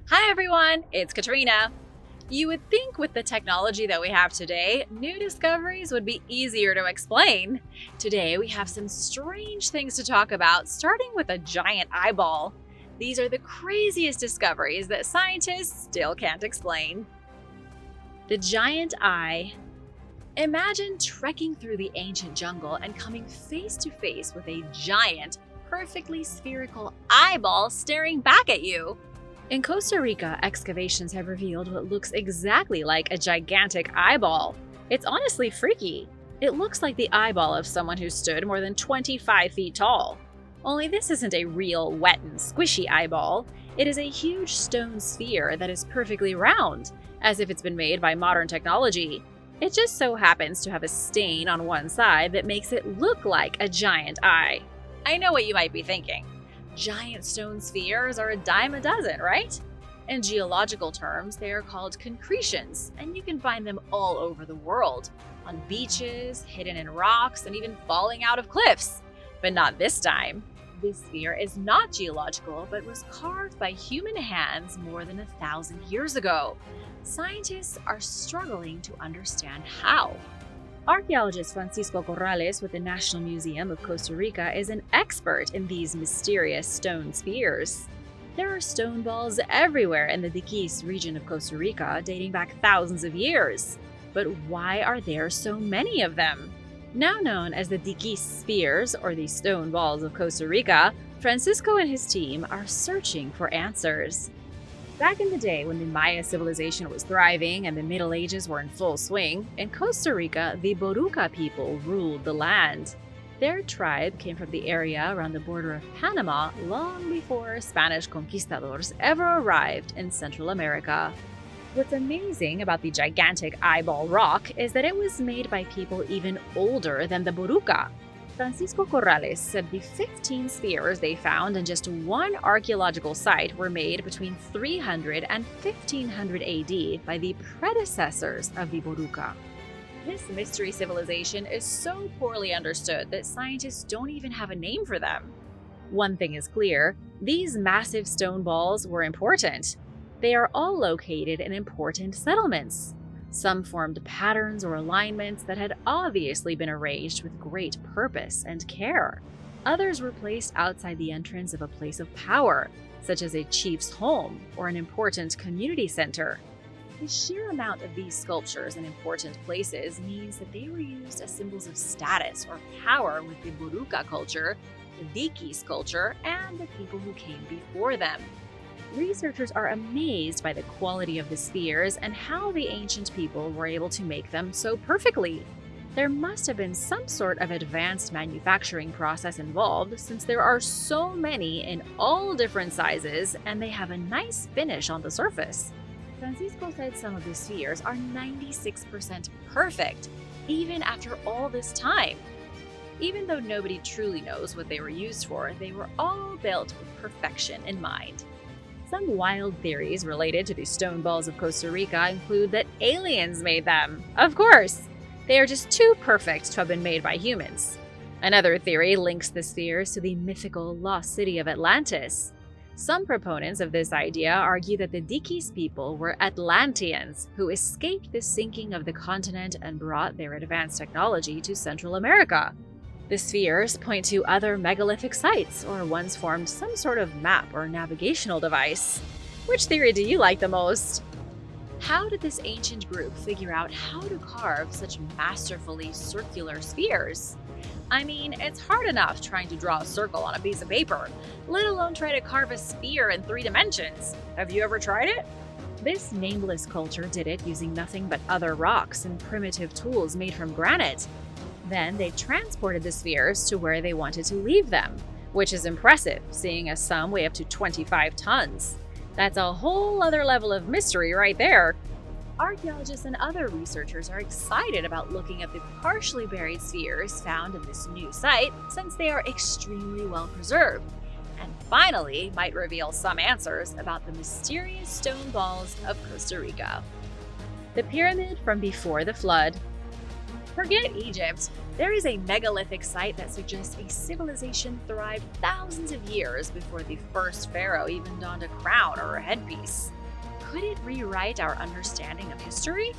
Hi everyone, it's Katrina. You would think with the technology that we have today, new discoveries would be easier to explain. Today we have some strange things to talk about, starting with a giant eyeball. These are the craziest discoveries that scientists still can't explain. The giant eye. Imagine trekking through the ancient jungle and coming face to face with a giant, perfectly spherical eyeball staring back at you. In Costa Rica, excavations have revealed what looks exactly like a gigantic eyeball. It's honestly freaky. It looks like the eyeball of someone who stood more than 25 feet tall. Only this isn't a real, wet and squishy eyeball. It is a huge stone sphere that is perfectly round, as if it's been made by modern technology. It just so happens to have a stain on one side that makes it look like a giant eye. I know what you might be thinking. Giant stone spheres are a dime a dozen, right? In geological terms, they are called concretions, and you can find them all over the world, on beaches, hidden in rocks, and even falling out of cliffs. But not this time. This sphere is not geological, but was carved by human hands more than 1,000 years ago. Scientists are struggling to understand how. Archaeologist Francisco Corrales with the National Museum of Costa Rica is an expert in these mysterious stone spheres. There are stone balls everywhere in the Diquís region of Costa Rica, dating back thousands of years. But why are there so many of them? Now known as the Diquís spheres, or the stone balls of Costa Rica, Francisco and his team are searching for answers. Back in the day when the Maya civilization was thriving and the Middle Ages were in full swing, in Costa Rica, the Boruca people ruled the land. Their tribe came from the area around the border of Panama long before Spanish conquistadors ever arrived in Central America. What's amazing about the gigantic eyeball rock is that it was made by people even older than the Boruca. Francisco Corrales said the 15 spheres they found in just one archaeological site were made between 300 and 1500 AD by the predecessors of the Boruca. This mystery civilization is so poorly understood that scientists don't even have a name for them. One thing is clear, these massive stone balls were important. They are all located in important settlements. Some formed patterns or alignments that had obviously been arranged with great purpose and care. Others were placed outside the entrance of a place of power, such as a chief's home or an important community center. The sheer amount of these sculptures in important places means that they were used as symbols of status or power with the Boruca culture, the Diquís culture, and the people who came before them. Researchers are amazed by the quality of the spheres and how the ancient people were able to make them so perfectly. There must have been some sort of advanced manufacturing process involved, since there are so many in all different sizes and they have a nice finish on the surface. Francisco said some of the spheres are 96% perfect, even after all this time. Even though nobody truly knows what they were used for, they were all built with perfection in mind. Some wild theories related to the stone balls of Costa Rica include that aliens made them. Of course! They are just too perfect to have been made by humans. Another theory links the spheres to the mythical lost city of Atlantis. Some proponents of this idea argue that the Diquís people were Atlanteans who escaped the sinking of the continent and brought their advanced technology to Central America. The spheres point to other megalithic sites, or ones formed some sort of map or navigational device. Which theory do you like the most? How did this ancient group figure out how to carve such masterfully circular spheres? I mean, it's hard enough trying to draw a circle on a piece of paper, let alone try to carve a sphere in 3 dimensions. Have you ever tried it? This nameless culture did it using nothing but other rocks and primitive tools made from granite. Then they transported the spheres to where they wanted to leave them, which is impressive, seeing as some weigh up to 25 tons. That's a whole other level of mystery right there. Archaeologists and other researchers are excited about looking at the partially buried spheres found in this new site, since they are extremely well preserved, and finally might reveal some answers about the mysterious stone balls of Costa Rica. The pyramid from before the flood. Forget Egypt. There is a megalithic site that suggests a civilization thrived thousands of years before the first pharaoh even donned a crown or a headpiece. Could it rewrite our understanding of history?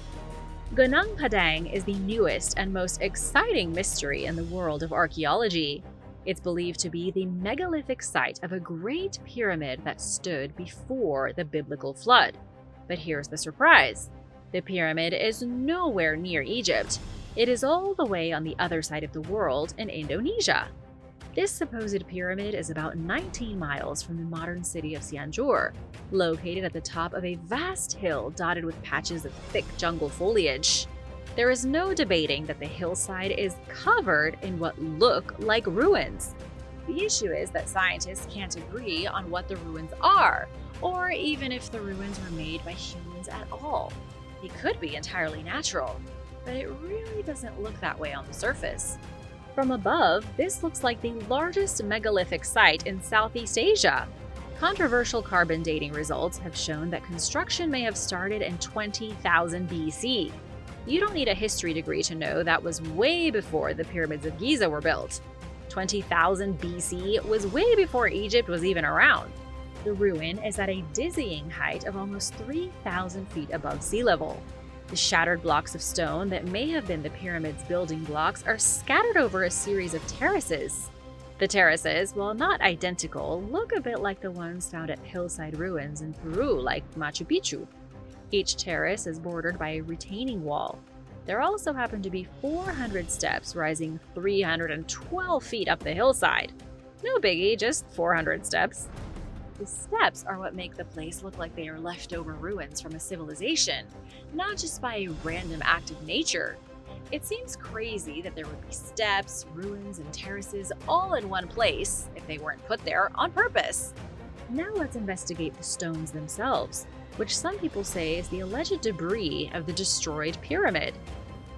Gunung Padang is the newest and most exciting mystery in the world of archaeology. It's believed to be the megalithic site of a great pyramid that stood before the biblical flood. But here's the surprise. The pyramid is nowhere near Egypt. It is all the way on the other side of the world in Indonesia. This supposed pyramid is about 19 miles from the modern city of Cianjur, located at the top of a vast hill dotted with patches of thick jungle foliage. There is no debating that the hillside is covered in what look like ruins. The issue is that scientists can't agree on what the ruins are, or even if the ruins were made by humans at all. They could be entirely natural, but it really doesn't look that way on the surface. From above, this looks like the largest megalithic site in Southeast Asia. Controversial carbon dating results have shown that construction may have started in 20,000 BC. You don't need a history degree to know that was way before the pyramids of Giza were built. 20,000 BC was way before Egypt was even around. The ruin is at a dizzying height of almost 3,000 feet above sea level. The shattered blocks of stone that may have been the pyramid's building blocks are scattered over a series of terraces. The terraces, while not identical, look a bit like the ones found at hillside ruins in Peru, like Machu Picchu. Each terrace is bordered by a retaining wall. There also happen to be 400 steps rising 312 feet up the hillside. No biggie, just 400 steps. The steps are what make the place look like they are leftover ruins from a civilization, not just by a random act of nature. It seems crazy that there would be steps, ruins, and terraces all in one place if they weren't put there on purpose. Now let's investigate the stones themselves, which some people say is the alleged debris of the destroyed pyramid.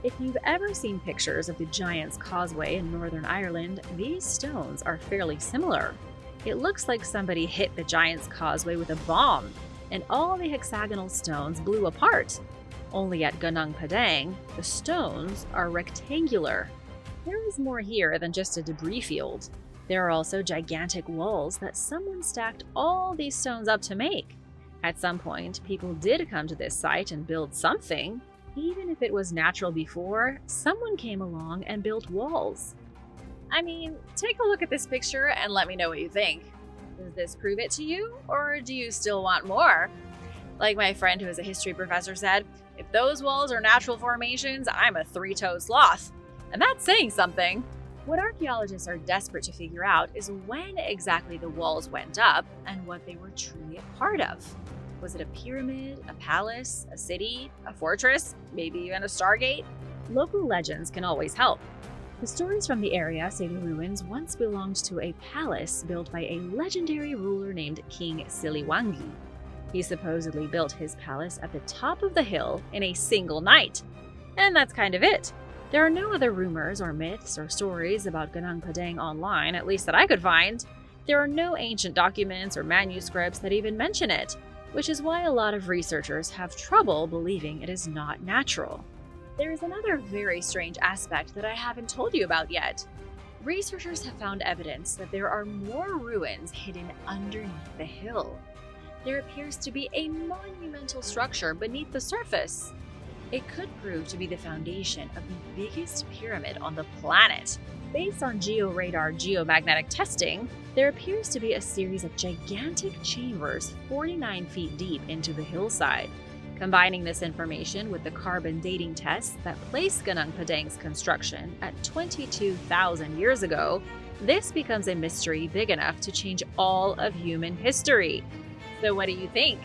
If you've ever seen pictures of the Giant's Causeway in Northern Ireland, these stones are fairly similar. It looks like somebody hit the Giant's Causeway with a bomb, and all the hexagonal stones blew apart. Only at Gunung Padang, the stones are rectangular. There is more here than just a debris field. There are also gigantic walls that someone stacked all these stones up to make. At some point, people did come to this site and build something. Even if it was natural before, someone came along and built walls. I mean, take a look at this picture and let me know what you think. Does this prove it to you, or do you still want more? Like my friend who is a history professor said, if those walls are natural formations, I'm a three-toed sloth. And that's saying something. What archaeologists are desperate to figure out is when exactly the walls went up and what they were truly a part of. Was it a pyramid, a palace, a city, a fortress, maybe even a stargate? Local legends can always help. The stories from the area say the ruins once belonged to a palace built by a legendary ruler named King Siliwangi. He supposedly built his palace at the top of the hill in a single night. And that's kind of it. There are no other rumors or myths or stories about Gunung Padang online, at least that I could find. There are no ancient documents or manuscripts that even mention it, which is why a lot of researchers have trouble believing it is not natural. There is another very strange aspect that I haven't told you about yet. Researchers have found evidence that there are more ruins hidden underneath the hill. There appears to be a monumental structure beneath the surface. It could prove to be the foundation of the biggest pyramid on the planet. Based on georadar geomagnetic testing, there appears to be a series of gigantic chambers 49 feet deep into the hillside. Combining this information with the carbon dating tests that place Gunung Padang's construction at 22,000 years ago, this becomes a mystery big enough to change all of human history. So what do you think?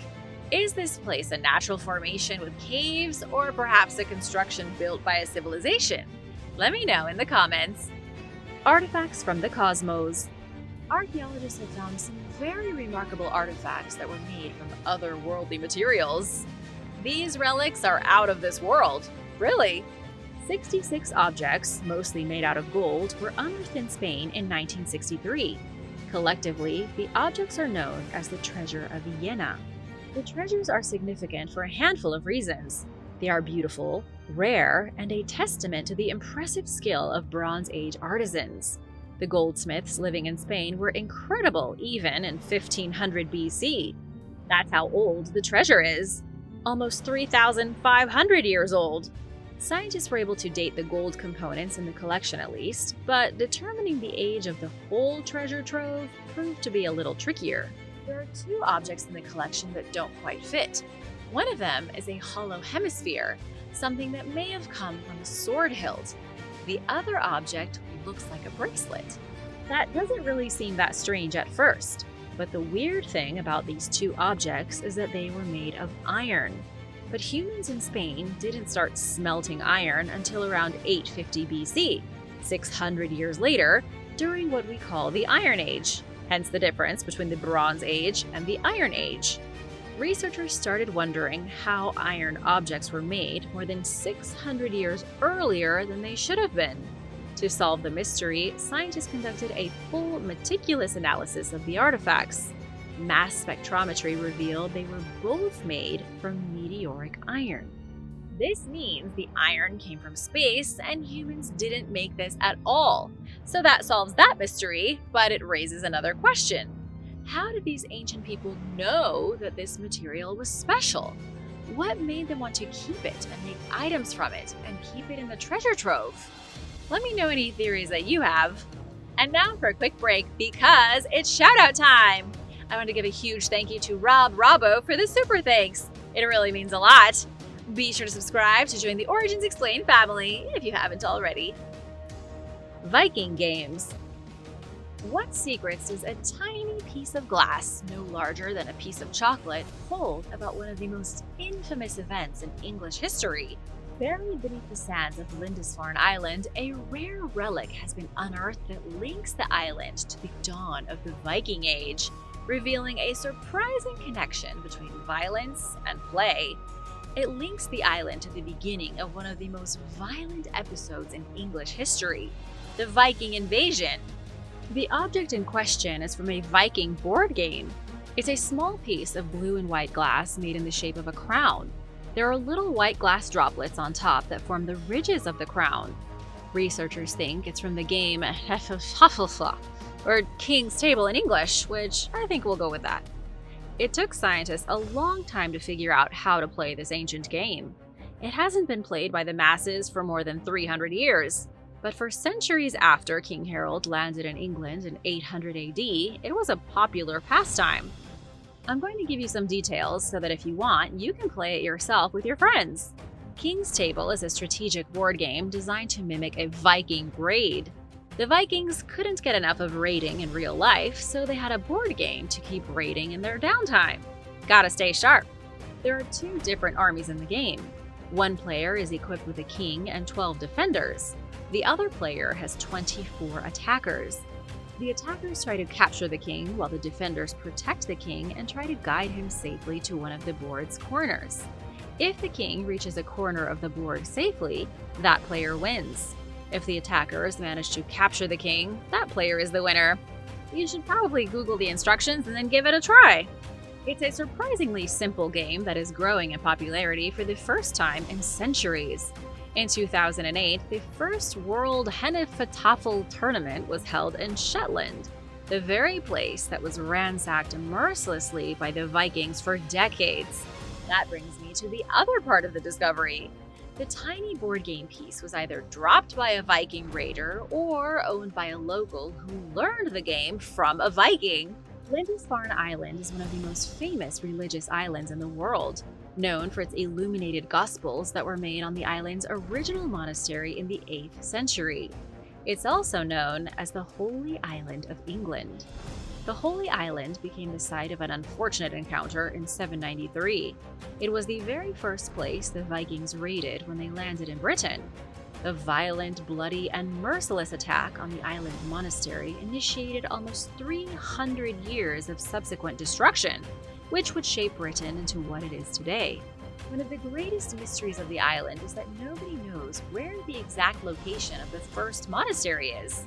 Is this place a natural formation with caves, or perhaps a construction built by a civilization? Let me know in the comments. Artifacts from the cosmos. Archaeologists have found some very remarkable artifacts that were made from otherworldly materials. These relics are out of this world. Really? 66 objects, mostly made out of gold, were unearthed in Spain in 1963. Collectively, the objects are known as the Treasure of Vienna. The treasures are significant for a handful of reasons. They are beautiful, rare, and a testament to the impressive skill of Bronze Age artisans. The goldsmiths living in Spain were incredible even in 1500 BC. That's how old the treasure is. Almost 3,500 years old. Scientists were able to date the gold components in the collection at least, but determining the age of the whole treasure trove proved to be a little trickier. There are two objects in the collection that don't quite fit. One of them is a hollow hemisphere, something that may have come from a sword hilt. The other object looks like a bracelet. That doesn't really seem that strange at first, but the weird thing about these two objects is that they were made of iron. But humans in Spain didn't start smelting iron until around 850 BC, 600 years later, during what we call the Iron Age, hence the difference between the Bronze Age and the Iron Age. Researchers started wondering how iron objects were made more than 600 years earlier than they should have been. To solve the mystery, scientists conducted a full, meticulous analysis of the artifacts. Mass spectrometry revealed they were both made from meteoric iron. This means the iron came from space and humans didn't make this at all. So that solves that mystery, but it raises another question. How did these ancient people know that this material was special? What made them want to keep it and make items from it and keep it in the treasure trove? Let me know any theories that you have. And now for a quick break because it's shoutout time! I want to give a huge thank you to Rob Robbo for the super thanks. It really means a lot. Be sure to subscribe to join the Origins Explained family if you haven't already. Viking Games. What secrets does a tiny piece of glass, no larger than a piece of chocolate, hold about one of the most infamous events in English history? Buried beneath the sands of Lindisfarne Island, a rare relic has been unearthed that links the island to the dawn of the Viking Age, revealing a surprising connection between violence and play. It links the island to the beginning of one of the most violent episodes in English history, the Viking invasion. The object in question is from a Viking board game. It's a small piece of blue and white glass made in the shape of a crown. There are little white glass droplets on top that form the ridges of the crown. Researchers think it's from the game or King's Table in English, which I think we'll go with that. It took scientists a long time to figure out how to play this ancient game. It hasn't been played by the masses for more than 300 years, but for centuries after King Harold landed in England in 800 AD, it was a popular pastime. I'm going to give you some details so that if you want, you can play it yourself with your friends. King's Table is a strategic board game designed to mimic a Viking raid. The Vikings couldn't get enough of raiding in real life, so they had a board game to keep raiding in their downtime. Gotta stay sharp. There are two different armies in the game. One player is equipped with a king and 12 defenders. The other player has 24 attackers. The attackers try to capture the king while the defenders protect the king and try to guide him safely to one of the board's corners. If the king reaches a corner of the board safely, that player wins. If the attackers manage to capture the king, that player is the winner. You should probably Google the instructions and then give it a try. It's a surprisingly simple game that is growing in popularity for the first time in centuries. In 2008, the first World Hennefettafel tournament was held in Shetland, the very place that was ransacked mercilessly by the Vikings for decades. That brings me to the other part of the discovery. The tiny board game piece was either dropped by a Viking raider or owned by a local who learned the game from a Viking. Lindisfarne Island is one of the most famous religious islands in the world, known for its illuminated gospels that were made on the island's original monastery in the 8th century. It's also known as the Holy Island of England. The Holy Island became the site of an unfortunate encounter in 793. It was the very first place the Vikings raided when they landed in Britain. The violent, bloody, and merciless attack on the island monastery initiated almost 300 years of subsequent destruction, which would shape Britain into what it is today. One of the greatest mysteries of the island is that nobody knows where the exact location of the first monastery is.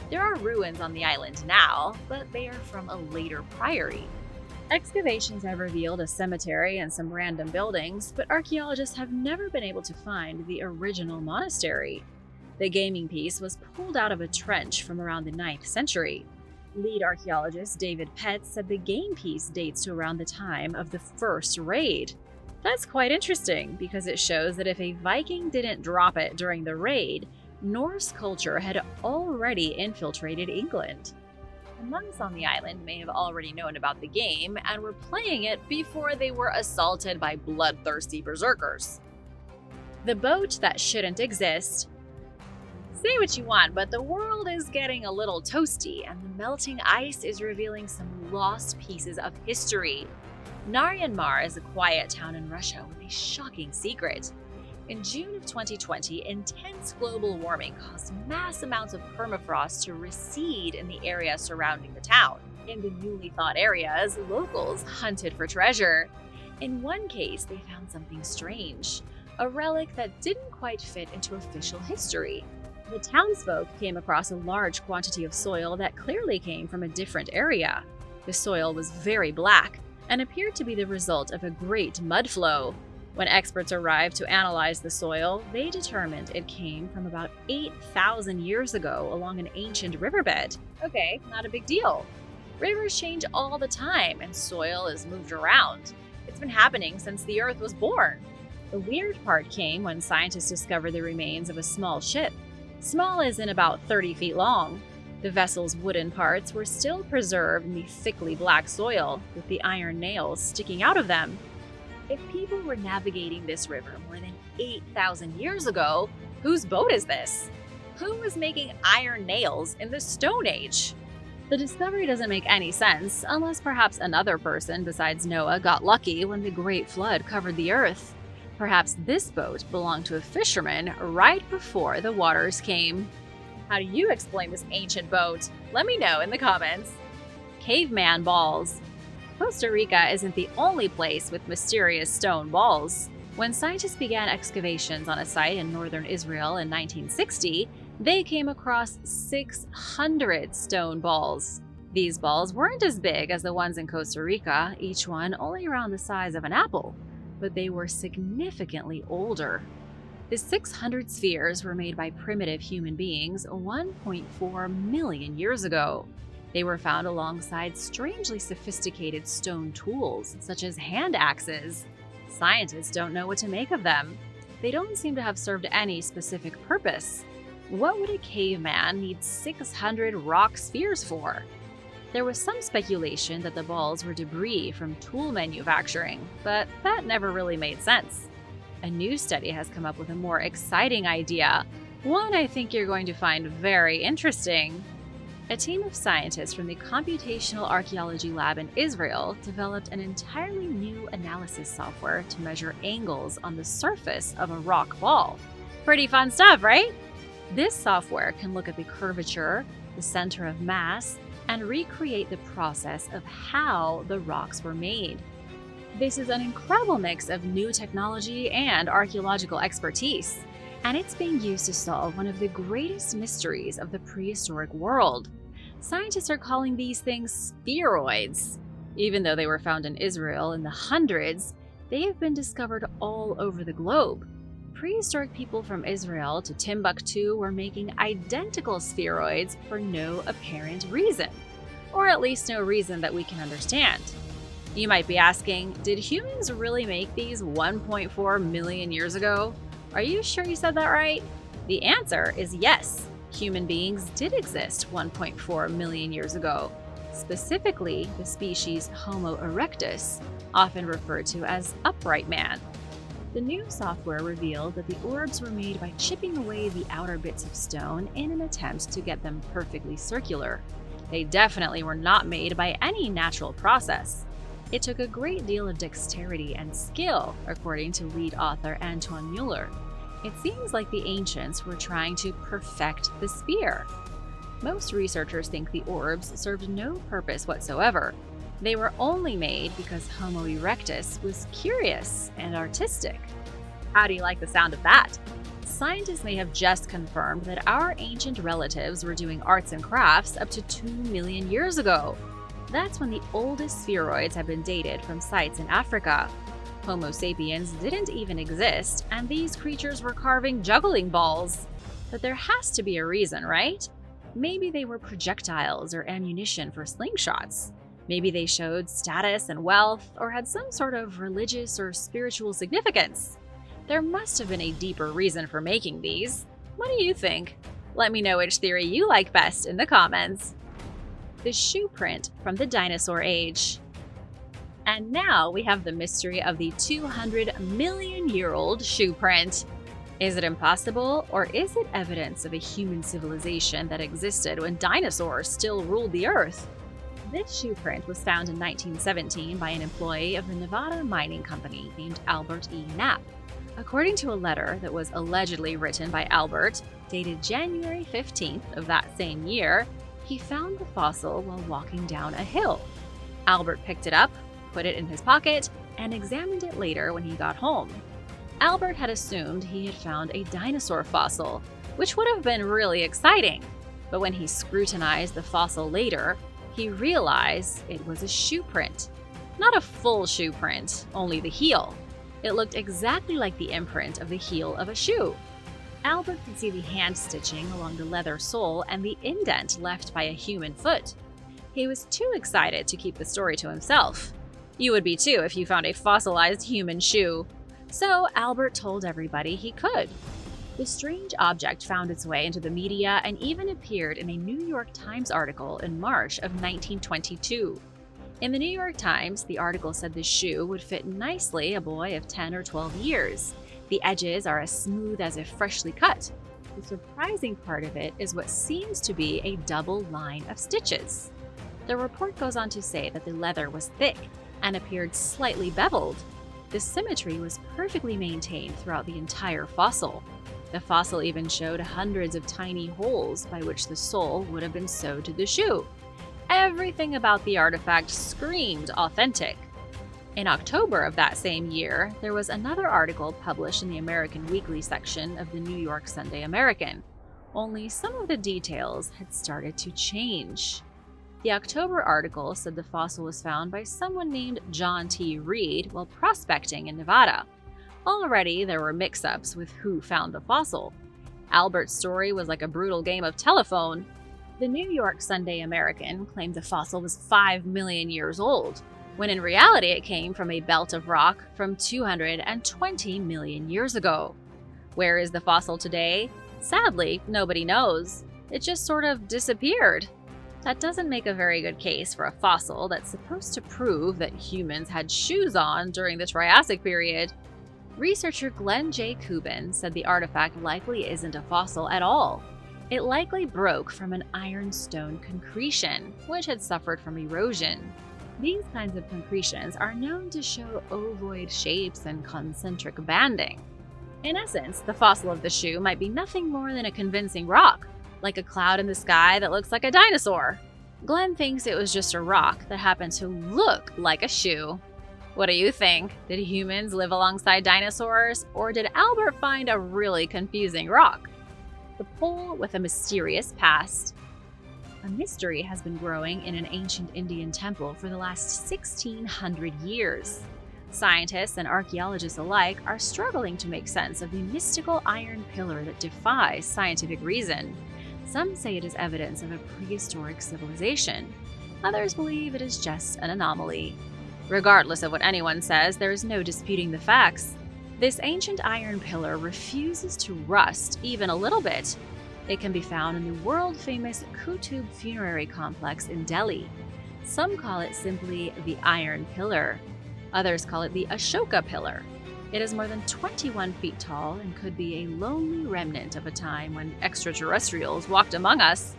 There are ruins on the island now, but they are from a later priory. Excavations have revealed a cemetery and some random buildings, but archaeologists have never been able to find the original monastery. The gaming piece was pulled out of a trench from around the 9th century. Lead archaeologist David Petz said the game piece dates to around the time of the first raid. That's quite interesting because it shows that if a Viking didn't drop it during the raid, Norse culture had already infiltrated England. The monks on the island may have already known about the game and were playing it before they were assaulted by bloodthirsty berserkers. The boat that shouldn't exist. Say what you want, but the world is getting a little toasty, and the melting ice is revealing some lost pieces of history. Naryan-Mar is a quiet town in Russia with a shocking secret. In June of 2020, intense global warming caused mass amounts of permafrost to recede in the area surrounding the town. In the newly thawed areas, locals hunted for treasure. In one case, they found something strange, a relic that didn't quite fit into official history. The townsfolk came across a large quantity of soil that clearly came from a different area. The soil was very black and appeared to be the result of a great mud flow. When experts arrived to analyze the soil, they determined it came from about 8,000 years ago along an ancient riverbed. Okay, not a big deal. Rivers change all the time and soil is moved around. It's been happening since the Earth was born. The weird part came when scientists discovered the remains of a small ship. Small as in about 30 feet long. The vessel's wooden parts were still preserved in the thickly black soil, with the iron nails sticking out of them. If people were navigating this river more than 8,000 years ago, whose boat is this? Who was making iron nails in the Stone Age? The discovery doesn't make any sense, unless perhaps another person besides Noah got lucky when the Great Flood covered the earth. Perhaps this boat belonged to a fisherman right before the waters came. How do you explain this ancient boat? Let me know in the comments. Caveman Balls. Costa Rica isn't the only place with mysterious stone balls. When scientists began excavations on a site in northern Israel in 1960, they came across 600 stone balls. These balls weren't as big as the ones in Costa Rica, each one only around the size of an apple, but they were significantly older. The 600 spheres were made by primitive human beings 1.4 million years ago. They were found alongside strangely sophisticated stone tools, such as hand axes. Scientists don't know what to make of them. They don't seem to have served any specific purpose. What would a caveman need 600 rock spheres for? There was some speculation that the balls were debris from tool manufacturing, but that never really made sense. A new study has come up with a more exciting idea, one I think you're going to find very interesting. A team of scientists from the Computational Archaeology Lab in Israel developed an entirely new analysis software to measure angles on the surface of a rock ball. Pretty fun stuff, right? This software can look at the curvature, the center of mass, and recreate the process of how the rocks were made. This is an incredible mix of new technology and archaeological expertise, and it's being used to solve one of the greatest mysteries of the prehistoric world. Scientists are calling these things spheroids. Even though they were found in Israel in the hundreds, they have been discovered all over the globe. Prehistoric people from Israel to Timbuktu were making identical spheroids for no apparent reason, or at least no reason that we can understand. You might be asking, did humans really make these 1.4 million years ago? Are you sure you said that right? The answer is yes. Human beings did exist 1.4 million years ago, specifically the species Homo erectus, often referred to as upright man. The new software revealed that the orbs were made by chipping away the outer bits of stone in an attempt to get them perfectly circular. They definitely were not made by any natural process. It took a great deal of dexterity and skill, according to lead author Anton Mueller. It seems like the ancients were trying to perfect the sphere. Most researchers think the orbs served no purpose whatsoever. They were only made because Homo erectus was curious and artistic. How do you like the sound of that? Scientists may have just confirmed that our ancient relatives were doing arts and crafts up to 2 million years ago. That's when the oldest spheroids have been dated from sites in Africa. Homo sapiens didn't even exist, and these creatures were carving juggling balls. But there has to be a reason, right? Maybe they were projectiles or ammunition for slingshots. Maybe they showed status and wealth, or had some sort of religious or spiritual significance. There must have been a deeper reason for making these. What do you think? Let me know which theory you like best in the comments. The shoe print from the dinosaur age. And now we have the mystery of the 200-million-year-old shoe print. Is it impossible, or is it evidence of a human civilization that existed when dinosaurs still ruled the earth? This shoe print was found in 1917 by an employee of the Nevada mining company named Albert E. Knapp. According to a letter that was allegedly written by Albert, dated January 15th of that same year, he found the fossil while walking down a hill. Albert picked it up, put it in his pocket, and examined it later when he got home. Albert had assumed he had found a dinosaur fossil, which would have been really exciting. But when he scrutinized the fossil later, he realized it was a shoe print. Not a full shoe print, only the heel. It looked exactly like the imprint of the heel of a shoe. Albert could see the hand stitching along the leather sole and the indent left by a human foot. He was too excited to keep the story to himself. You would be too if you found a fossilized human shoe. So Albert told everybody he could. The strange object found its way into the media and even appeared in a New York Times article in March of 1922. In the New York Times, the article said the shoe would fit nicely a boy of 10 or 12 years. The edges are as smooth as if freshly cut. The surprising part of it is what seems to be a double line of stitches. The report goes on to say that the leather was thick and appeared slightly beveled. The symmetry was perfectly maintained throughout the entire fossil. The fossil even showed hundreds of tiny holes by which the sole would have been sewed to the shoe. Everything about the artifact screamed authentic. In October of that same year, there was another article published in the American Weekly section of the New York Sunday American. Only some of the details had started to change. The October article said the fossil was found by someone named John T. Reed while prospecting in Nevada. Already, there were mix-ups with who found the fossil. Albert's story was like a brutal game of telephone. The New York Sunday American claimed the fossil was 5 million years old, when in reality it came from a belt of rock from 220 million years ago. Where is the fossil today? Sadly, nobody knows. It just sort of disappeared. That doesn't make a very good case for a fossil that's supposed to prove that humans had shoes on during the Triassic period. Researcher Glenn J. Kubin said the artifact likely isn't a fossil at all. It likely broke from an ironstone concretion, which had suffered from erosion. These kinds of concretions are known to show ovoid shapes and concentric banding. In essence, the fossil of the shoe might be nothing more than a convincing rock, like a cloud in the sky that looks like a dinosaur. Glenn thinks it was just a rock that happened to look like a shoe. What do you think? Did humans live alongside dinosaurs, or did Albert find a really confusing rock? The pole with a mysterious past. A mystery has been growing in an ancient Indian temple for the last 1,600 years. Scientists and archaeologists alike are struggling to make sense of the mystical iron pillar that defies scientific reason. Some say it is evidence of a prehistoric civilization. Others believe it is just an anomaly. Regardless of what anyone says, there is no disputing the facts. This ancient iron pillar refuses to rust even a little bit. It can be found in the world-famous Qutb funerary complex in Delhi. Some call it simply the Iron Pillar. Others call it the Ashoka Pillar. It is more than 21 feet tall and could be a lonely remnant of a time when extraterrestrials walked among us.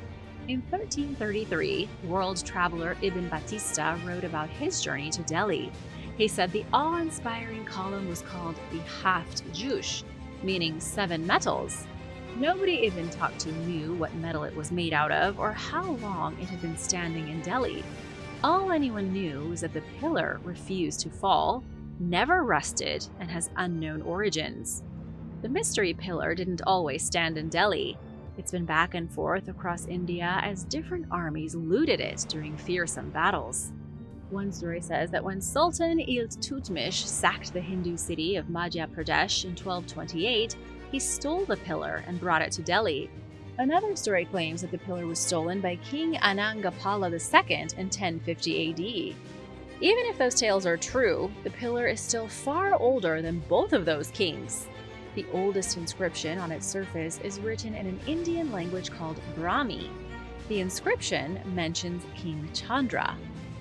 In 1333, world traveler Ibn Batista wrote about his journey to Delhi. He said the awe-inspiring column was called the Haft Jush, meaning 7 metals. Nobody Ibn talked to knew what metal it was made out of or how long it had been standing in Delhi. All anyone knew was that the pillar refused to fall, never rusted, and has unknown origins. The mystery pillar didn't always stand in Delhi. It's been back and forth across India as different armies looted it during fearsome battles. One story says that when Sultan Iltutmish sacked the Hindu city of Madhya Pradesh in 1228, he stole the pillar and brought it to Delhi. Another story claims that the pillar was stolen by King Anangapala II in 1050 AD. Even if those tales are true, the pillar is still far older than both of those kings. The oldest inscription on its surface is written in an Indian language called Brahmi. The inscription mentions King Chandra.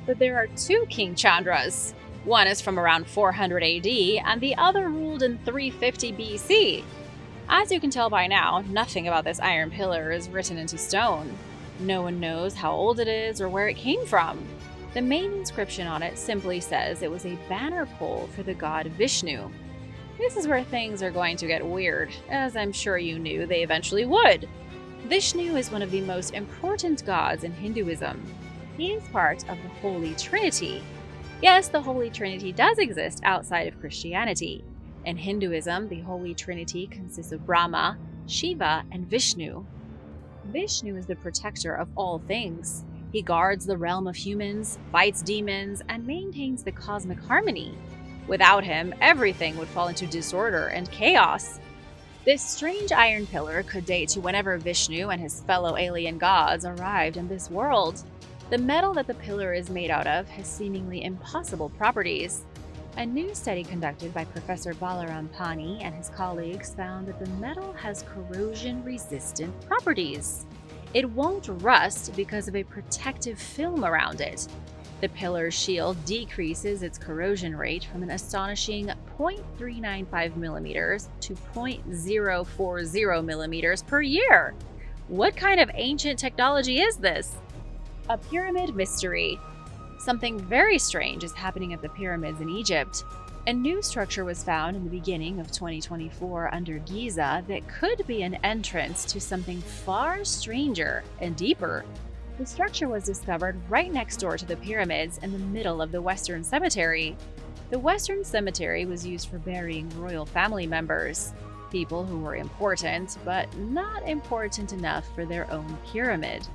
But there are two King Chandras. One is from around 400 AD and the other ruled in 350 BC. As you can tell by now, nothing about this iron pillar is written into stone. No one knows how old it is or where it came from. The main inscription on it simply says it was a banner pole for the god Vishnu. This is where things are going to get weird, as I'm sure you knew they eventually would. Vishnu is one of the most important gods in Hinduism. He is part of the Holy Trinity. Yes, the Holy Trinity does exist outside of Christianity. In Hinduism, the Holy Trinity consists of Brahma, Shiva, and Vishnu. Vishnu is the protector of all things. He guards the realm of humans, fights demons, and maintains the cosmic harmony. Without him, everything would fall into disorder and chaos. This strange iron pillar could date to whenever Vishnu and his fellow alien gods arrived in this world. The metal that the pillar is made out of has seemingly impossible properties. A new study conducted by Professor Balaram Pani and his colleagues found that the metal has corrosion-resistant properties. It won't rust because of a protective film around it. The pillar's shield decreases its corrosion rate from an astonishing 0.395 mm to 0.040 mm per year. What kind of ancient technology is this? A pyramid mystery. Something very strange is happening at the pyramids in Egypt. A new structure was found in the beginning of 2024 under Giza that could be an entrance to something far stranger and deeper. The structure was discovered right next door to the pyramids in the middle of the Western Cemetery. The Western Cemetery was used for burying royal family members, people who were important, but not important enough for their own pyramid.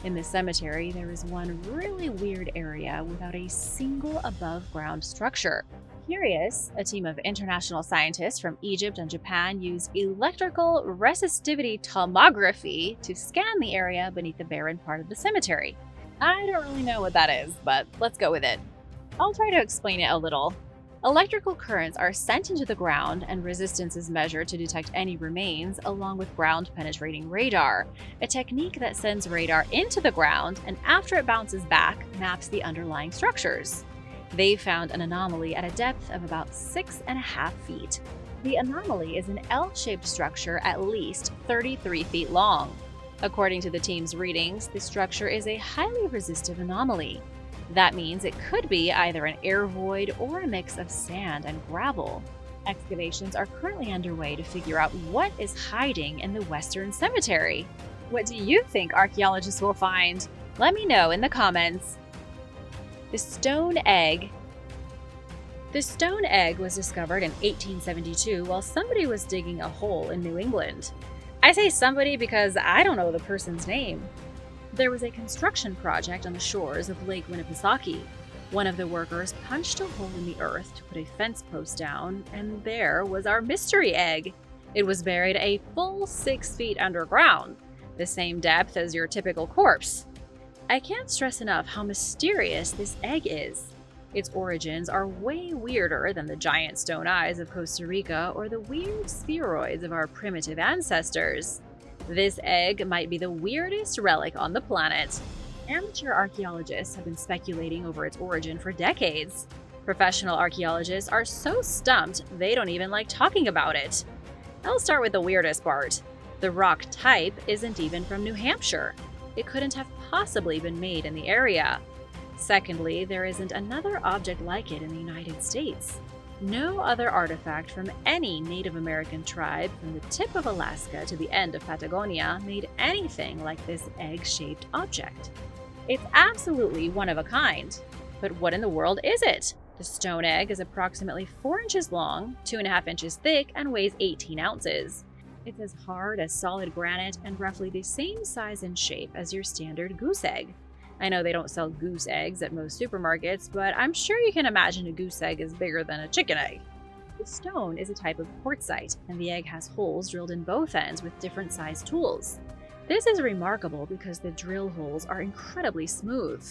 In the cemetery, there is one really weird area without a single above-ground structure. Curious, a team of international scientists from Egypt and Japan used electrical resistivity tomography to scan the area beneath the barren part of the cemetery. I don't really know what that is, but let's go with it. I'll try to explain it a little. Electrical currents are sent into the ground and resistance is measured to detect any remains along with ground-penetrating radar, a technique that sends radar into the ground and after it bounces back, maps the underlying structures. They found an anomaly at a depth of about 6.5 feet. The anomaly is an L-shaped structure at least 33 feet long. According to the team's readings, the structure is a highly resistive anomaly. That means it could be either an air void or a mix of sand and gravel. Excavations are currently underway to figure out what is hiding in the Western Cemetery. What do you think archaeologists will find? Let me know in the comments. The stone egg. The stone egg was discovered in 1872 while somebody was digging a hole in New England. I say somebody because I don't know the person's name. There was a construction project on the shores of Lake Winnipesaukee. One of the workers punched a hole in the earth to put a fence post down, and there was our mystery egg. It was buried a full 6 feet underground, the same depth as your typical corpse. I can't stress enough how mysterious this egg is. Its origins are way weirder than the giant stone eyes of Costa Rica or the weird spheroids of our primitive ancestors. This egg might be the weirdest relic on the planet. Amateur archaeologists have been speculating over its origin for decades. Professional archaeologists are so stumped they don't even like talking about it. I'll start with the weirdest part. The rock type isn't even from New Hampshire. It couldn't have possibly been made in the area. Secondly, there isn't another object like it in the United States. No other artifact from any Native American tribe from the tip of Alaska to the end of Patagonia made anything like this egg-shaped object. It's absolutely one of a kind. But what in the world is it? The stone egg is approximately 4 inches long, 2.5 inches thick, and weighs 18 ounces. It's as hard as solid granite and roughly the same size and shape as your standard goose egg. I know they don't sell goose eggs at most supermarkets, but I'm sure you can imagine a goose egg is bigger than a chicken egg. The stone is a type of quartzite, and the egg has holes drilled in both ends with different sized tools. This is remarkable because the drill holes are incredibly smooth.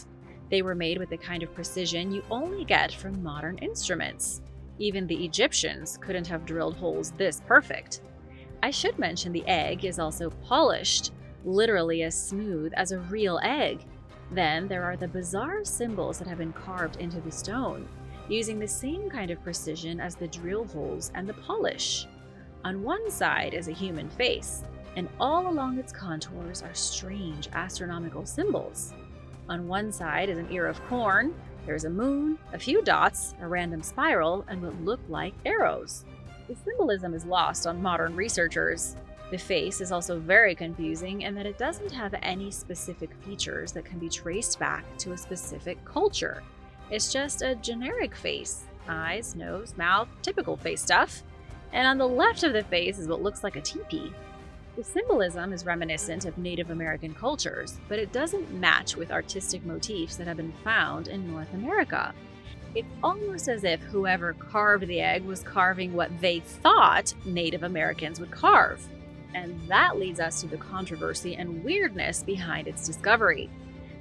They were made with the kind of precision you only get from modern instruments. Even the Egyptians couldn't have drilled holes this perfect. I should mention the egg is also polished, literally as smooth as a real egg. Then there are the bizarre symbols that have been carved into the stone, using the same kind of precision as the drill holes and the polish. On one side is a human face, and all along its contours are strange astronomical symbols. On one side is an ear of corn, there's a moon, a few dots, a random spiral, and what look like arrows. The symbolism is lost on modern researchers. The face is also very confusing in that it doesn't have any specific features that can be traced back to a specific culture. It's just a generic face. Eyes, nose, mouth, typical face stuff. And on the left of the face is what looks like a teepee. The symbolism is reminiscent of Native American cultures, but it doesn't match with artistic motifs that have been found in North America. It's almost as if whoever carved the egg was carving what they thought Native Americans would carve. And that leads us to the controversy and weirdness behind its discovery.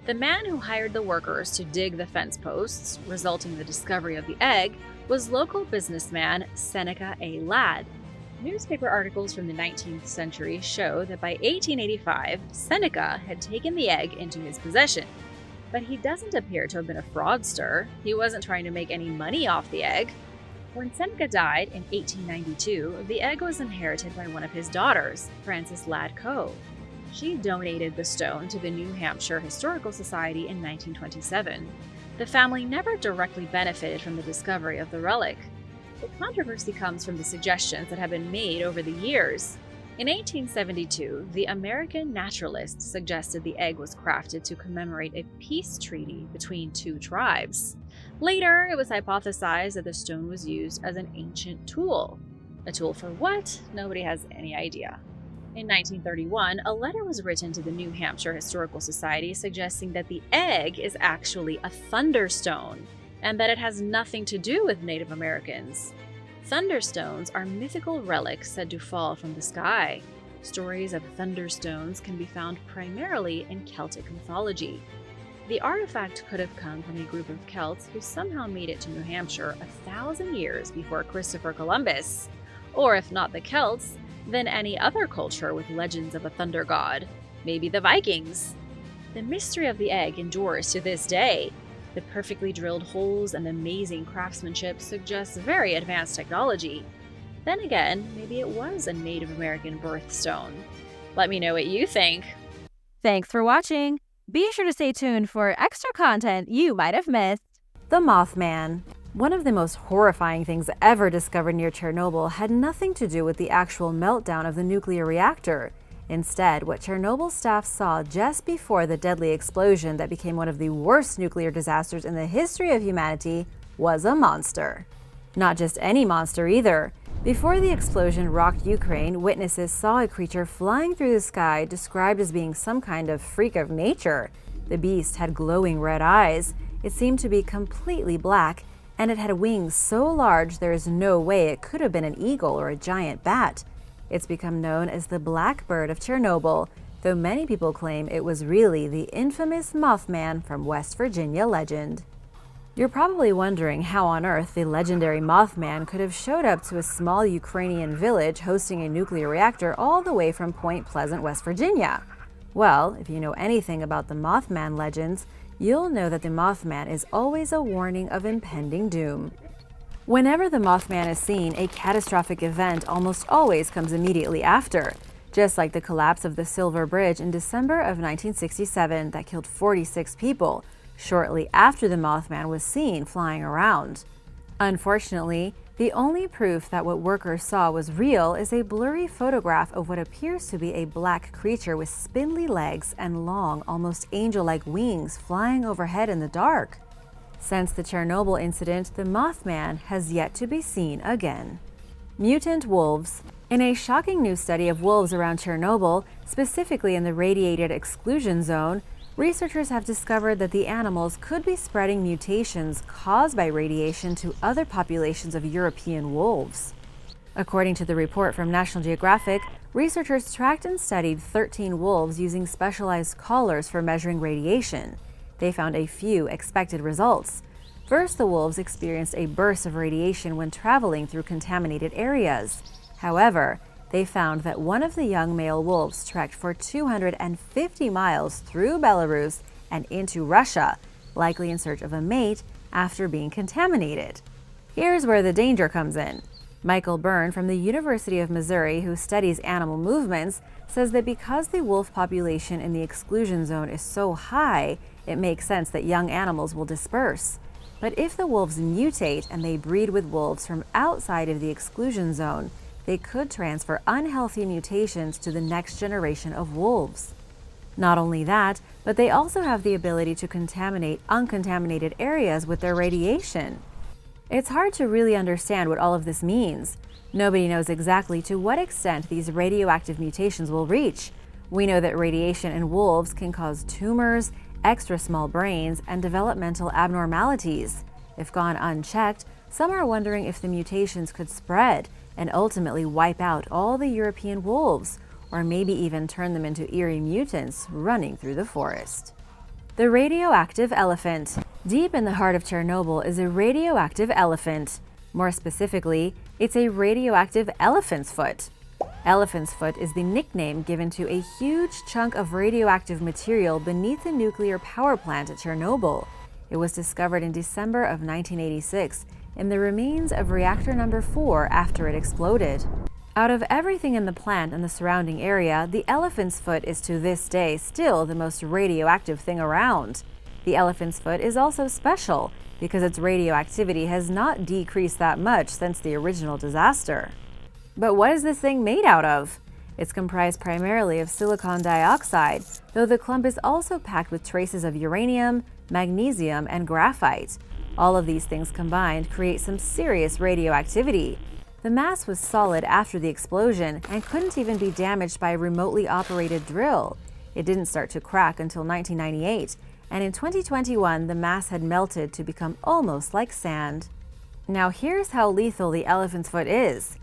The man who hired the workers to dig the fence posts, resulting in the discovery of the egg, was local businessman Seneca A. Ladd. Newspaper articles from the 19th century show that by 1885, Seneca had taken the egg into his possession. But he doesn't appear to have been a fraudster. He wasn't trying to make any money off the egg. When Seneca died in 1892, the egg was inherited by one of his daughters, Frances Ladd Coe. She donated the stone to the New Hampshire Historical Society in 1927. The family never directly benefited from the discovery of the relic. The controversy comes from the suggestions that have been made over the years. In 1872, the American naturalist suggested the egg was crafted to commemorate a peace treaty between two tribes. Later, it was hypothesized that the stone was used as an ancient tool. A tool for what? Nobody has any idea. In 1931, a letter was written to the New Hampshire Historical Society suggesting that the egg is actually a thunderstone, and that it has nothing to do with Native Americans. Thunderstones are mythical relics said to fall from the sky. Stories of thunderstones can be found primarily in Celtic mythology. The artifact could have come from a group of Celts who somehow made it to New Hampshire 1,000 years before Christopher Columbus. Or if not the Celts, then any other culture with legends of a thunder god, maybe the Vikings. The mystery of the egg endures to this day. The perfectly drilled holes and amazing craftsmanship suggests very advanced technology. Then again, maybe it was a Native American birthstone. Let me know what you think. Thanks for watching! Be sure to stay tuned for extra content you might have missed. The Moth Man. One of the most horrifying things ever discovered near Chernobyl had nothing to do with the actual meltdown of the nuclear reactor. Instead, what Chernobyl staff saw just before the deadly explosion that became one of the worst nuclear disasters in the history of humanity was a monster. Not just any monster either. Before the explosion rocked Ukraine, witnesses saw a creature flying through the sky described as being some kind of freak of nature. The beast had glowing red eyes, it seemed to be completely black, and it had wings so large there is no way it could have been an eagle or a giant bat. It's become known as the Black Bird of Chernobyl, though many people claim it was really the infamous Moth Man from West Virginia legend. You're probably wondering how on earth the legendary Moth Man could have showed up to a small Ukrainian village hosting a nuclear reactor all the way from Point Pleasant, West Virginia. Well, if you know anything about the Moth Man legends, you'll know that the Moth Man is always a warning of impending doom. Whenever the Moth Man is seen, a catastrophic event almost always comes immediately after, just like the collapse of the Silver Bridge in December of 1967 that killed 46 people, shortly after the Moth Man was seen flying around. Unfortunately, the only proof that what workers saw was real is a blurry photograph of what appears to be a black creature with spindly legs and long, almost angel-like wings flying overhead in the dark. Since the Chernobyl incident, the Moth Man has yet to be seen again. Mutant Wolves. In a shocking new study of wolves around Chernobyl, specifically in the radiated exclusion zone, researchers have discovered that the animals could be spreading mutations caused by radiation to other populations of European wolves. According to the report from National Geographic, researchers tracked and studied 13 wolves using specialized collars for measuring radiation. They found a few expected results. First, the wolves experienced a burst of radiation when traveling through contaminated areas. However, they found that one of the young male wolves trekked for 250 miles through Belarus and into Russia, likely in search of a mate after being contaminated. Here's where the danger comes in. Michael Byrne from the University of Missouri, who studies animal movements, says that because the wolf population in the exclusion zone is so high, it makes sense that young animals will disperse. But if the wolves mutate and they breed with wolves from outside of the exclusion zone, they could transfer unhealthy mutations to the next generation of wolves. Not only that, but they also have the ability to contaminate uncontaminated areas with their radiation. It's hard to really understand what all of this means. Nobody knows exactly to what extent these radioactive mutations will reach. We know that radiation in wolves can cause tumors, extra small brains, and developmental abnormalities. If gone unchecked, some are wondering if the mutations could spread and ultimately wipe out all the European wolves, or maybe even turn them into eerie mutants running through the forest. The radioactive elephant. Deep in the heart of Chernobyl is a radioactive elephant. More specifically, it's a radioactive elephant's foot. Elephant's foot is the nickname given to a huge chunk of radioactive material beneath the nuclear power plant at Chernobyl. It was discovered in December of 1986 in the remains of reactor number 4 after it exploded. Out of everything in the plant and the surrounding area, the elephant's foot is to this day still the most radioactive thing around. The elephant's foot is also special because its radioactivity has not decreased that much since the original disaster. But what is this thing made out of? It's comprised primarily of silicon dioxide, though the clump is also packed with traces of uranium, magnesium, and graphite. All of these things combined create some serious radioactivity. The mass was solid after the explosion and couldn't even be damaged by a remotely operated drill. It didn't start to crack until 1998, and in 2021 the mass had melted to become almost like sand. Now here's how lethal the elephant's foot is.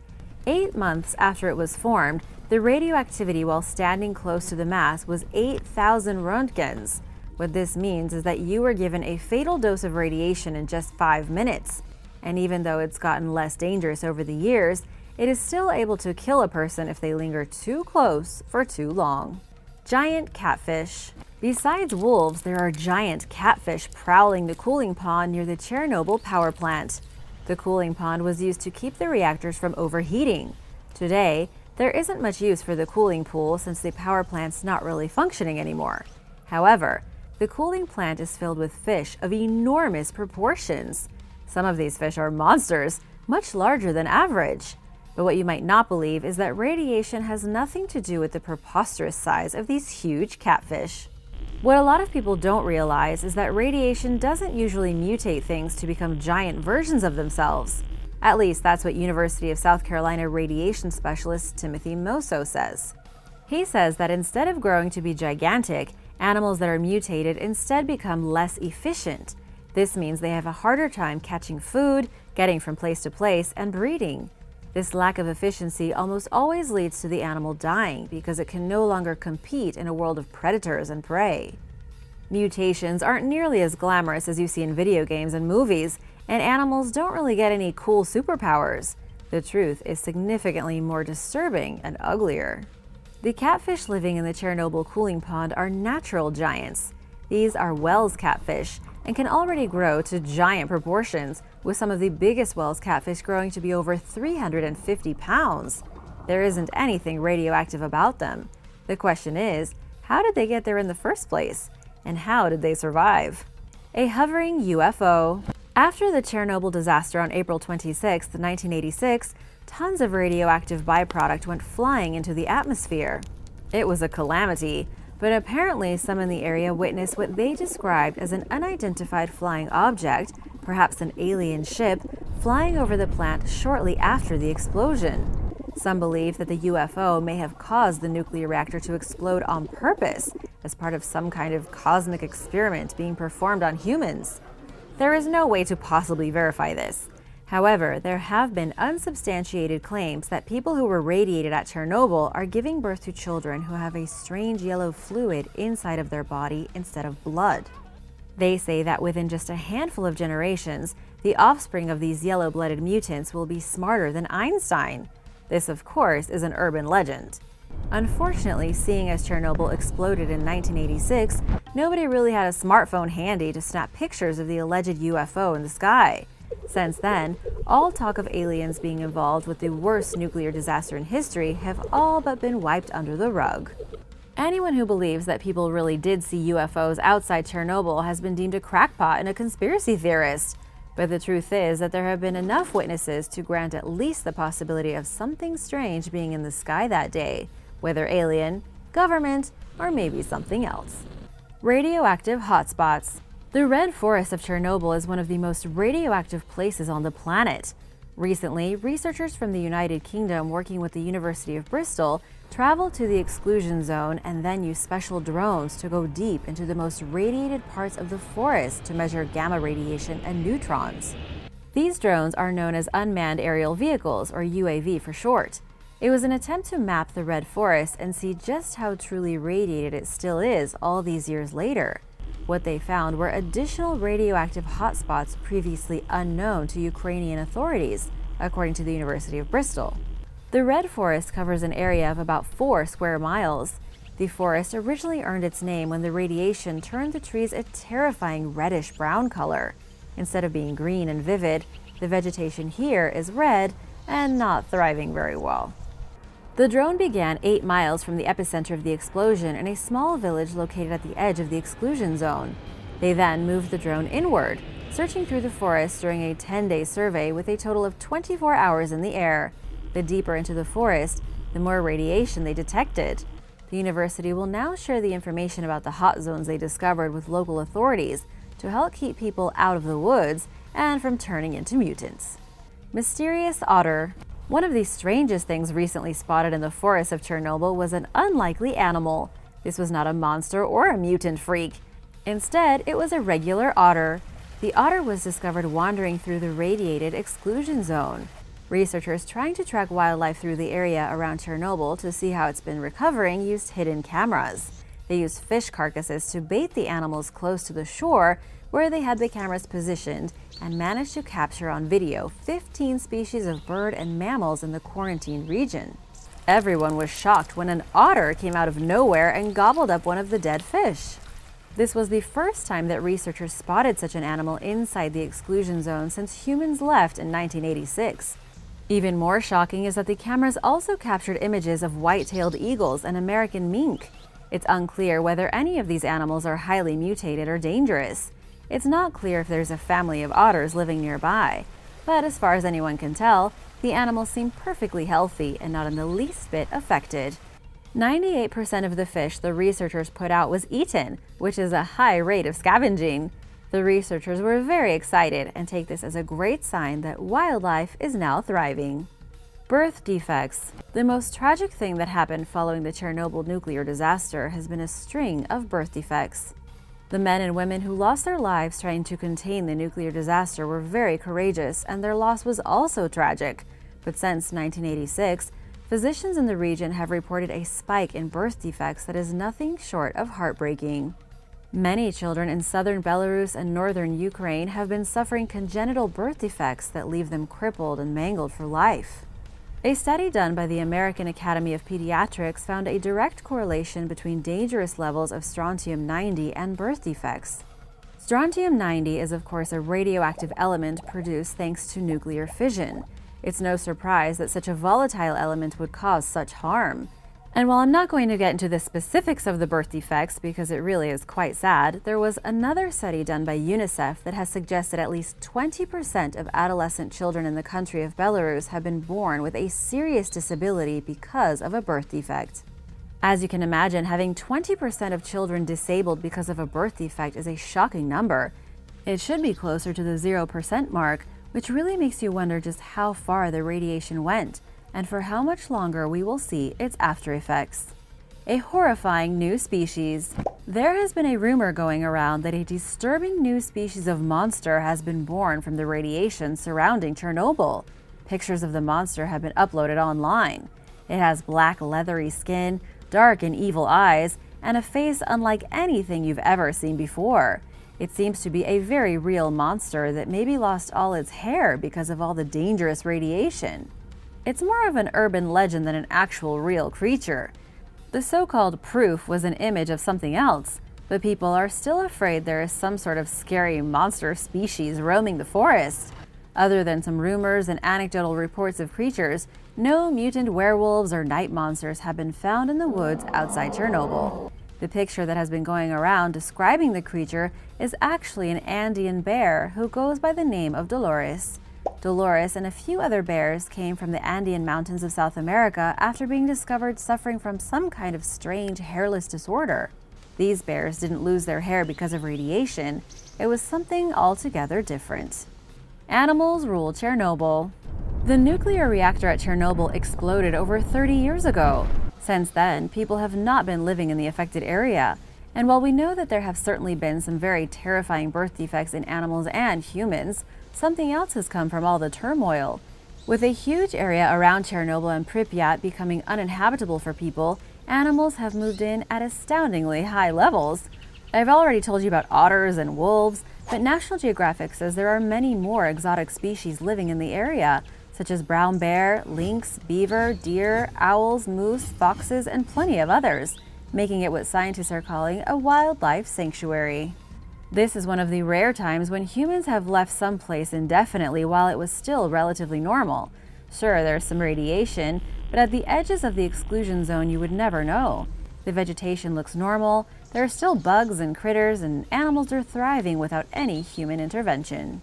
8 months after it was formed, the radioactivity while standing close to the mass was 8,000 roentgens. What this means is that you were given a fatal dose of radiation in just 5 minutes. And even though it's gotten less dangerous over the years, it is still able to kill a person if they linger too close for too long. Giant catfish. Besides wolves, there are giant catfish prowling the cooling pond near the Chernobyl power plant. The cooling pond was used to keep the reactors from overheating. Today, there isn't much use for the cooling pool since the power plant's not really functioning anymore. However, the cooling plant is filled with fish of enormous proportions. Some of these fish are monsters, much larger than average. But what you might not believe is that radiation has nothing to do with the preposterous size of these huge catfish. What a lot of people don't realize is that radiation doesn't usually mutate things to become giant versions of themselves. At least that's what University of South Carolina radiation specialist Timothy Mosso says. He says that instead of growing to be gigantic, animals that are mutated instead become less efficient. This means they have a harder time catching food, getting from place to place, and breeding. This lack of efficiency almost always leads to the animal dying because it can no longer compete in a world of predators and prey. Mutations aren't nearly as glamorous as you see in video games and movies, and animals don't really get any cool superpowers. The truth is significantly more disturbing and uglier. The catfish living in the Chernobyl cooling pond are natural giants. These are Wells catfish and can already grow to giant proportions, with some of the biggest Wells catfish growing to be over 350 pounds. There isn't anything radioactive about them. The question is, how did they get there in the first place? And how did they survive? A hovering UFO. After the Chernobyl disaster on April 26, 1986, tons of radioactive byproduct went flying into the atmosphere. It was a calamity, but apparently some in the area witnessed what they described as an unidentified flying object, perhaps an alien ship, flying over the plant shortly after the explosion. Some believe that the UFO may have caused the nuclear reactor to explode on purpose as part of some kind of cosmic experiment being performed on humans. There is no way to possibly verify this. However, there have been unsubstantiated claims that people who were radiated at Chernobyl are giving birth to children who have a strange yellow fluid inside of their body instead of blood. They say that within just a handful of generations, the offspring of these yellow-blooded mutants will be smarter than Einstein. This, of course, is an urban legend. Unfortunately, seeing as Chernobyl exploded in 1986, nobody really had a smartphone handy to snap pictures of the alleged UFO in the sky. Since then, all talk of aliens being involved with the worst nuclear disaster in history have all but been wiped under the rug. Anyone who believes that people really did see UFOs outside Chernobyl has been deemed a crackpot and a conspiracy theorist. But the truth is that there have been enough witnesses to grant at least the possibility of something strange being in the sky that day, whether alien, government, or maybe something else. Radioactive hotspots. The Red Forest of Chernobyl is one of the most radioactive places on the planet. Recently, researchers from the United Kingdom working with the University of Bristol traveled to the exclusion zone and then used special drones to go deep into the most radiated parts of the forest to measure gamma radiation and neutrons. These drones are known as unmanned aerial vehicles, or UAV for short. It was an attempt to map the Red Forest and see just how truly radiated it still is all these years later. What they found were additional radioactive hotspots previously unknown to Ukrainian authorities, according to the University of Bristol. The Red Forest covers an area of about 4 square miles. The forest originally earned its name when the radiation turned the trees a terrifying reddish-brown color. Instead of being green and vivid, the vegetation here is red and not thriving very well. The drone began 8 miles from the epicenter of the explosion in a small village located at the edge of the exclusion zone. They then moved the drone inward, searching through the forest during a 10-day survey with a total of 24 hours in the air. The deeper into the forest, the more radiation they detected. The university will now share the information about the hot zones they discovered with local authorities to help keep people out of the woods and from turning into mutants. Mysterious otter. One of the strangest things recently spotted in the forest of Chernobyl was an unlikely animal. This was not a monster or a mutant freak. Instead, it was a regular otter. The otter was discovered wandering through the radiated exclusion zone. Researchers trying to track wildlife through the area around Chernobyl to see how it's been recovering used hidden cameras. They used fish carcasses to bait the animals close to the shore, where they had the cameras positioned and managed to capture on video 15 species of bird and mammals in the quarantined region. Everyone was shocked when an otter came out of nowhere and gobbled up one of the dead fish. This was the first time that researchers spotted such an animal inside the exclusion zone since humans left in 1986. Even more shocking is that the cameras also captured images of white-tailed eagles and American mink. It's unclear whether any of these animals are highly mutated or dangerous. It's not clear if there's a family of otters living nearby, but as far as anyone can tell, the animals seem perfectly healthy and not in the least bit affected. 98% of the fish the researchers put out was eaten, which is a high rate of scavenging. The researchers were very excited and take this as a great sign that wildlife is now thriving. Birth defects. The most tragic thing that happened following the Chernobyl nuclear disaster has been a string of birth defects. The men and women who lost their lives trying to contain the nuclear disaster were very courageous, and their loss was also tragic. But since 1986, physicians in the region have reported a spike in birth defects that is nothing short of heartbreaking. Many children in southern Belarus and northern Ukraine have been suffering congenital birth defects that leave them crippled and mangled for life. A study done by the American Academy of Pediatrics found a direct correlation between dangerous levels of strontium-90 and birth defects. Strontium-90 is, of course, a radioactive element produced thanks to nuclear fission. It's no surprise that such a volatile element would cause such harm. And while I'm not going to get into the specifics of the birth defects because it really is quite sad, there was another study done by UNICEF that has suggested at least 20% of adolescent children in the country of Belarus have been born with a serious disability because of a birth defect. As you can imagine, having 20% of children disabled because of a birth defect is a shocking number. It should be closer to the 0% mark, which really makes you wonder just how far the radiation went. and for how much longer we will see its after effects. A horrifying new species. There has been a rumor going around that a disturbing new species of monster has been born from the radiation surrounding Chernobyl. Pictures of the monster have been uploaded online. It has black leathery skin, dark and evil eyes, and a face unlike anything you've ever seen before. It seems to be a very real monster that maybe lost all its hair because of all the dangerous radiation. It's more of an urban legend than an actual real creature. The so-called proof was an image of something else, but people are still afraid there is some sort of scary monster species roaming the forest. Other than some rumors and anecdotal reports of creatures, no mutant werewolves or night monsters have been found in the woods outside Chernobyl. The picture that has been going around describing the creature is actually an Andean bear who goes by the name of Dolores. Dolores and a few other bears came from the Andean mountains of South America after being discovered suffering from some kind of strange hairless disorder. These bears didn't lose their hair because of radiation. It was something altogether different. Animals rule Chernobyl. The nuclear reactor at Chernobyl exploded over 30 years ago. Since then, people have not been living in the affected area. And while we know that there have certainly been some very terrifying birth defects in animals and humans, something else has come from all the turmoil. With a huge area around Chernobyl and Pripyat becoming uninhabitable for people, animals have moved in at astoundingly high levels. I've already told you about otters and wolves, but National Geographic says there are many more exotic species living in the area, such as brown bear, lynx, beaver, deer, owls, moose, foxes, and plenty of others, making it what scientists are calling a wildlife sanctuary. This is one of the rare times when humans have left some place indefinitely while it was still relatively normal. Sure, there's some radiation, but at the edges of the exclusion zone you would never know. The vegetation looks normal, there are still bugs and critters, and animals are thriving without any human intervention.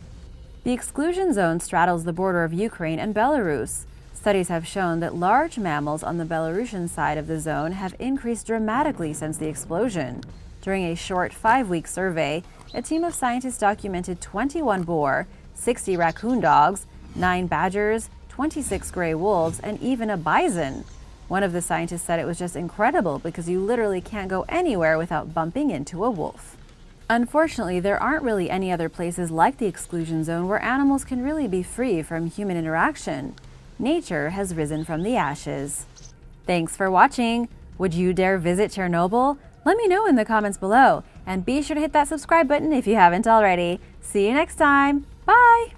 The exclusion zone straddles the border of Ukraine and Belarus. Studies have shown that large mammals on the Belarusian side of the zone have increased dramatically since the explosion. During a short 5-week survey, a team of scientists documented 21 boar, 60 raccoon dogs, 9 badgers, 26 gray wolves, and even a bison. One of the scientists said it was just incredible because you literally can't go anywhere without bumping into a wolf. Unfortunately, there aren't really any other places like the exclusion zone where animals can really be free from human interaction. Nature has risen from the ashes. Thanks for watching. Would you dare visit Chernobyl? Let me know in the comments below, and be sure to hit that subscribe button if you haven't already. See you next time. Bye!